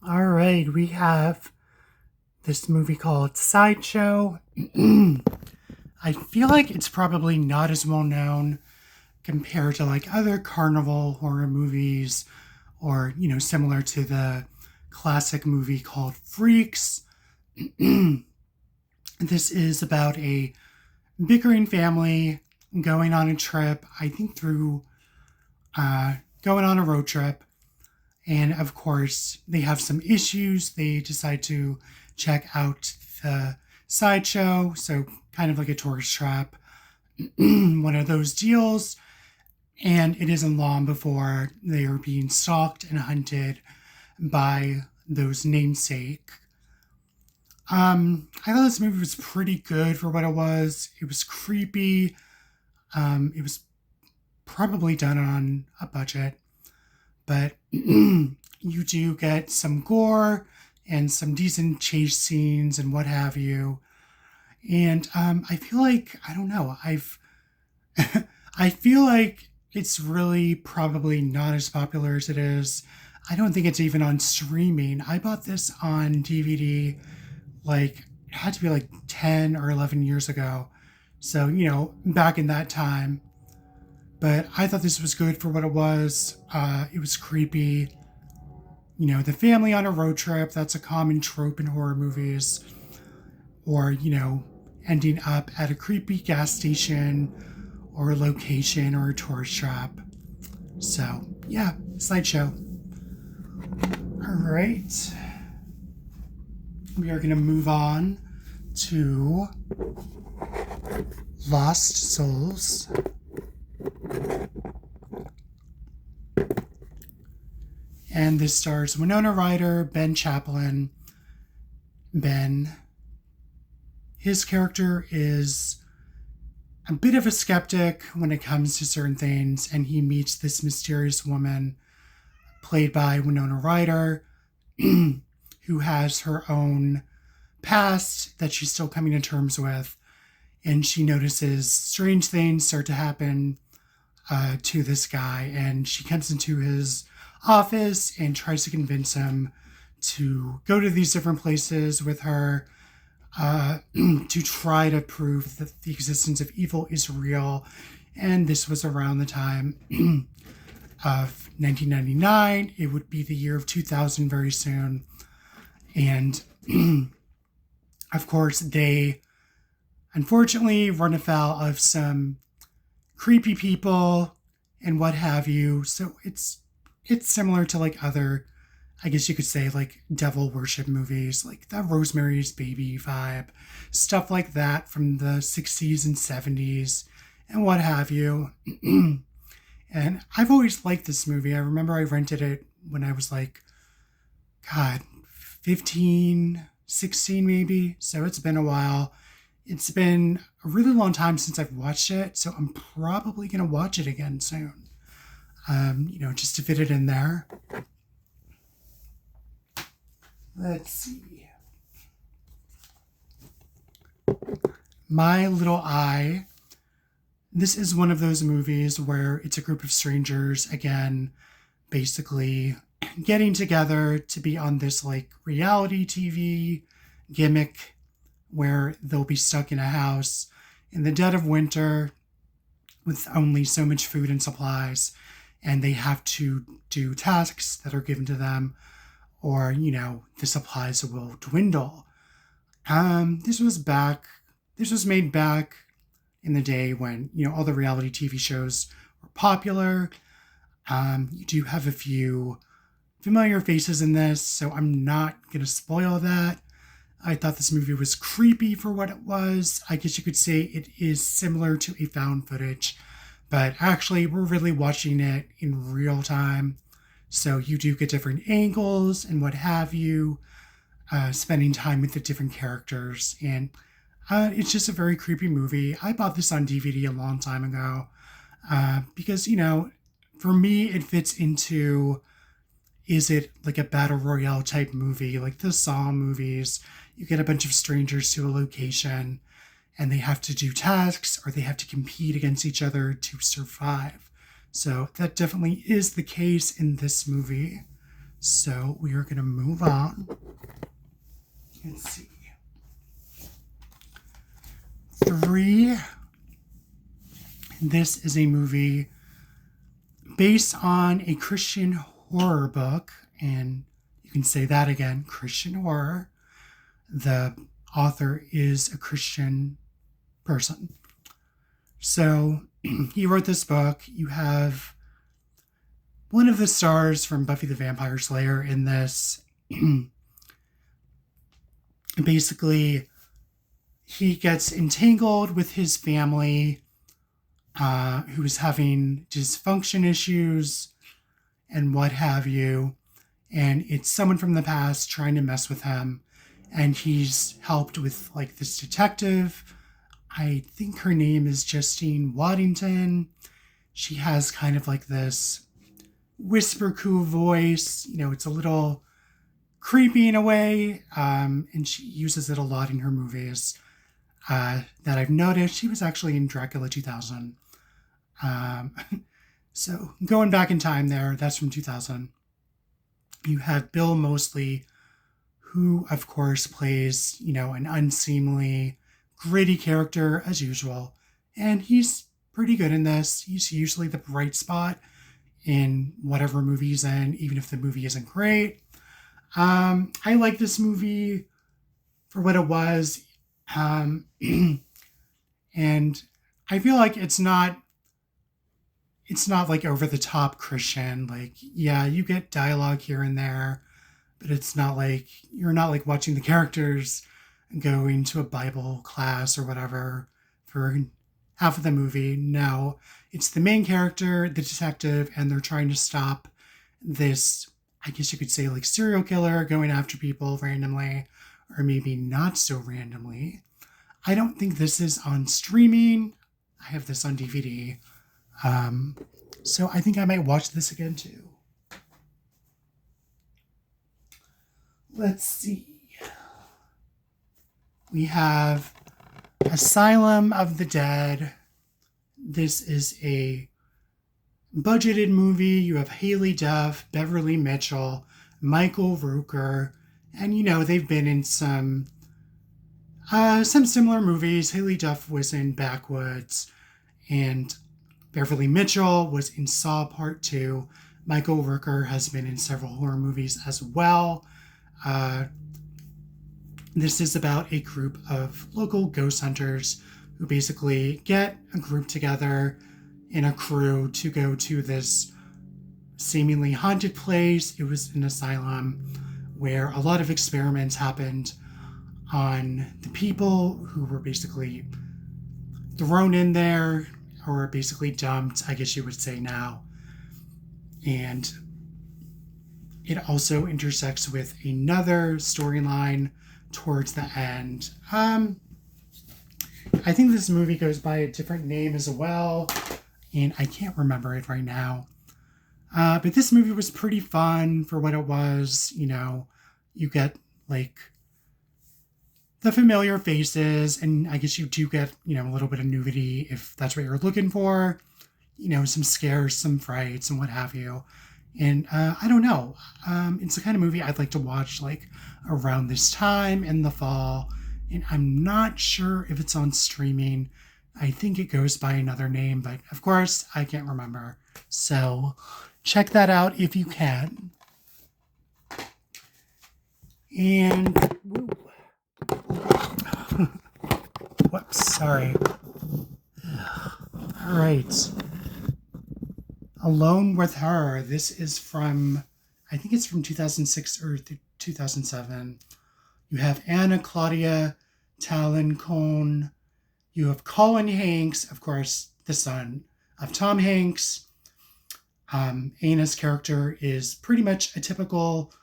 All right, we have this movie called Sideshow. I feel like it's probably not as well known compared to like other carnival horror movies or, similar to the classic movie called Freaks. This is about a bickering family going on a trip, I think going on a road trip. And of course, they have some issues. They decide to check out the sideshow. So, kind of like a tourist trap, one of those deals. And it isn't long before they are being stalked and hunted by those namesake. I thought this movie was pretty good for what it was. It was creepy. It was probably done on a budget, but you do get some gore and some decent chase scenes and what have you. And I feel like I don't know. I feel like it's really probably not as popular as it is. I don't think it's even on streaming. I bought this on DVD like it had to be like 10 or 11 years ago. So, back in that time. But I thought this was good for what it was. It was creepy. The family on a road trip, that's a common trope in horror movies. Or, ending up at a creepy gas station or a location or a tourist trap. So, yeah, slideshow. All right. We are going to move on to Lost Souls. And this stars Winona Ryder, Ben Chaplin. Ben, his character is a bit of a skeptic when it comes to certain things, and he meets this mysterious woman played by Winona Ryder, who has her own past that she's still coming to terms with. And she notices strange things start to happen to this guy. And she comes into his office and tries to convince him to go to these different places with her to try to prove that the existence of evil is real. And this was around the time of 1999. It would be the year of 2000 very soon. And of course, they unfortunately run afoul of some creepy people and what have you. So it's similar to like other, I guess you could say, like devil worship movies, like the Rosemary's Baby vibe, stuff like that from the 60s and 70s and what have you. And I've always liked this movie. I remember I rented it when I was like, God, 15, 16 maybe. So it's been a while. It's been a really long time since I've watched it. So I'm probably going to watch it again soon. Just to fit it in there. Let's see. My Little Eye. This is one of those movies where it's a group of strangers, again, basically getting together to be on this like reality TV gimmick where they'll be stuck in a house in the dead of winter with only so much food and supplies, and they have to do tasks that are given to them, or the supplies will dwindle. This was made back in the day when all the reality TV shows were popular. You do have a few familiar faces in this, so I'm not gonna spoil that. I thought this movie was creepy for what it was. I guess you could say it is similar to a found footage, but actually we're really watching it in real time. So you do get different angles and what have you, spending time with the different characters. And it's just a very creepy movie. I bought this on DVD a long time ago because, for me, it fits into, is it like a battle royale type movie, like the Saw movies? You get a bunch of strangers to a location and they have to do tasks or they have to compete against each other to survive. So that definitely is the case in this movie. So we are going to move on. Let's see. 3. This is a movie based on a Christian horror book, and you can say that again, Christian horror. The author is a Christian person. So he wrote this book. You have one of the stars from Buffy the Vampire Slayer in this. Basically, he gets entangled with his family, who's having dysfunction issues and what have you. And it's someone from the past trying to mess with him. And he's helped with like this detective. I think her name is Justine Waddington. She has kind of like this whisper coo voice. You know, it's a little creepy in a way. And she uses it a lot in her movies that I've noticed. She was actually in Dracula 2000. So going back in time there, that's from 2000. You have Bill Moseley, who of course plays, you know, an unseemly, gritty character as usual. And he's pretty good in this. He's usually the bright spot in whatever movie he's in, even if the movie isn't great. I like this movie for what it was. And I feel like it's not like over the top Christian. Like, yeah, you get dialogue here and there, but it's not like, you're not like watching the characters going to a Bible class or whatever for half of the movie. No, it's the main character, the detective, and they're trying to stop this, I guess you could say, like serial killer going after people randomly, or maybe not so randomly. I don't think this is on streaming. I have this on DVD. So I think I might watch this again too. Let's see. We have Asylum of the Dead. This is a budgeted movie. You have Haley Duff, Beverly Mitchell, Michael Rooker, and you know, they've been in some similar movies. Haley Duff was in Backwoods, and Beverly Mitchell was in Saw Part 2. Michael Rooker has been in several horror movies as well. This is about a group of local ghost hunters who basically get a group together in a crew to go to this seemingly haunted place. It was an asylum where a lot of experiments happened on the people who were basically thrown in there, or basically dumped, I guess you would say now. And it also intersects with another storyline towards the end. I think this movie goes by a different name as well, and I can't remember it right now. But this movie was pretty fun for what it was. You know, you get like the familiar faces, and I guess you do get, you know, a little bit of nudity if that's what you're looking for. You know, some scares, some frights, and what have you. And I don't know. It's the kind of movie I'd like to watch like around this time in the fall. And I'm not sure if it's on streaming. I think it goes by another name, but of course I can't remember. So check that out if you can. And whoops, sorry. All right. Alone with Her. This is from, I think it's from 2006 or 2007. You have Anna Claudia Talencon. You have Colin Hanks, of course, the son of Tom Hanks. Anna's character is pretty much a typical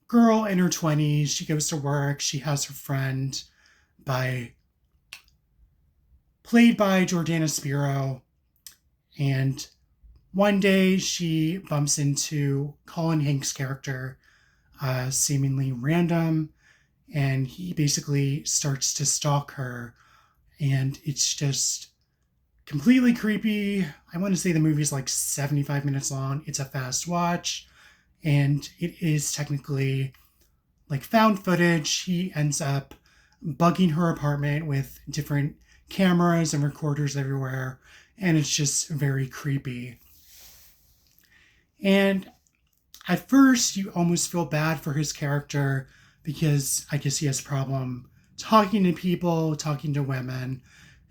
girl in her 20s. She goes to work. She has her friend played by Jordana Spiro. And one day she bumps into Colin Hanks' character, seemingly random, and he basically starts to stalk her. And it's just completely creepy. I want to say the movie's like 75 minutes long. It's a fast watch. and it is technically like found footage. He ends up bugging her apartment with different cameras and recorders everywhere, and it's just very creepy. And at first, you almost feel bad for his character because I guess he has a problem talking to people, talking to women.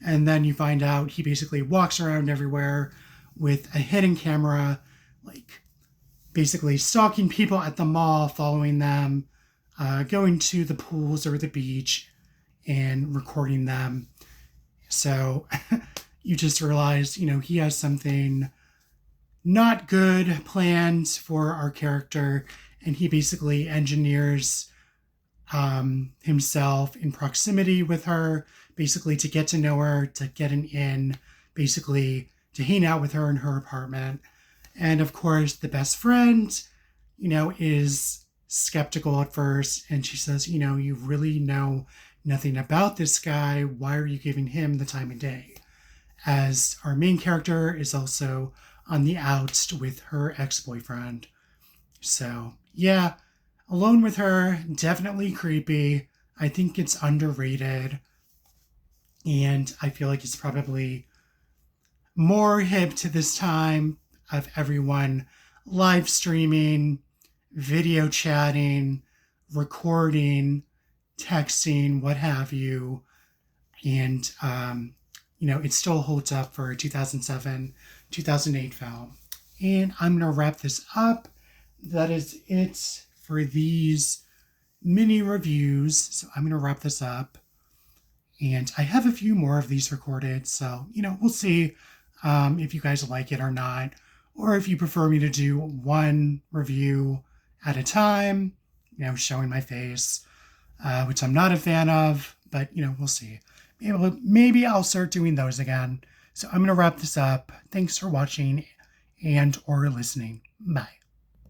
And then you find out he basically walks around everywhere with a hidden camera, like basically stalking people at the mall, following them, going to the pools or the beach and recording them. So you just realize, he has something not good planned for our character, and he basically engineers himself in proximity with her, basically to get to know her, to get an in, basically to hang out with her in her apartment. And of course, the best friend, is skeptical at first, and she says, you really know nothing about this guy. Why are you giving him the time of day? As our main character is also on the outs with her ex-boyfriend. So, yeah, Alone with Her, definitely creepy. I think it's underrated. And I feel like it's probably more hip to this time of everyone live streaming, video chatting, recording, texting, what have you. And, it still holds up for a 2007, 2008 film. And I'm going to wrap this up. That is it for these mini reviews. So I'm going to wrap this up. And I have a few more of these recorded. So, we'll see if you guys like it or not. Or if you prefer me to do one review at a time, showing my face, which I'm not a fan of. But, we'll see. Maybe I'll start doing those again. So I'm going to wrap this up. Thanks for watching and or listening. Bye.